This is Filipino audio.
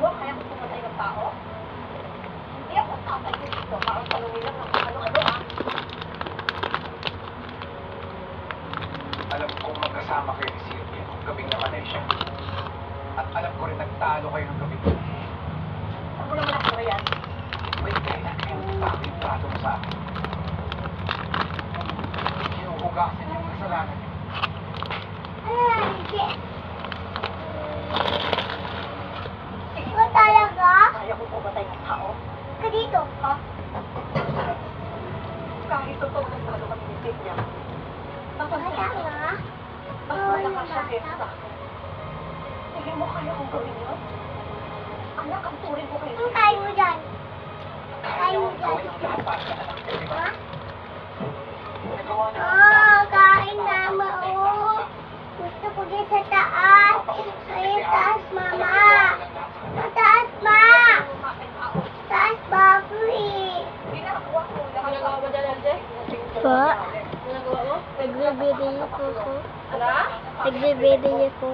mo, kaya ko pumatay ng tao? Hindi ako tatay ko dito. Parang tanongin lang ng ano-ano ah. Alam kong magkasama kayo ni Sylvia nung gabing namatay siya. At alam ko rin nagtalo kayo ng gabing yun. Saan mo naman ako yan? May kailan kayong nagtaping trato mo sa akin. Hinuhugasin yung kasalanan niyo. Ikaw talaga? Kaya ko pumatay ng tao? Ka dito. Ha? Kahit totoo nagtalo kami ni Sylvia. Tapos Wala nga. mas malakas siya kaysa sa akin. Tingin mo kaya kong gawin yun? Anak, ang turing ko kayo. Ang kain mo dyan. Kaya mo gawin ang lahat para sa anak niyo, di ba? Ha? Nagawa niyo ang Oh, kain mama. Oh. Gusto ko din sa taas. Ay, taas mama. Sa taas ma. Taas bago eh. Ginagawa ko lahat. Ginagawa mo dyan, LJ? Po? Ginagawa mo? Nagbibideo ko. Ano? Nagbibideo ko.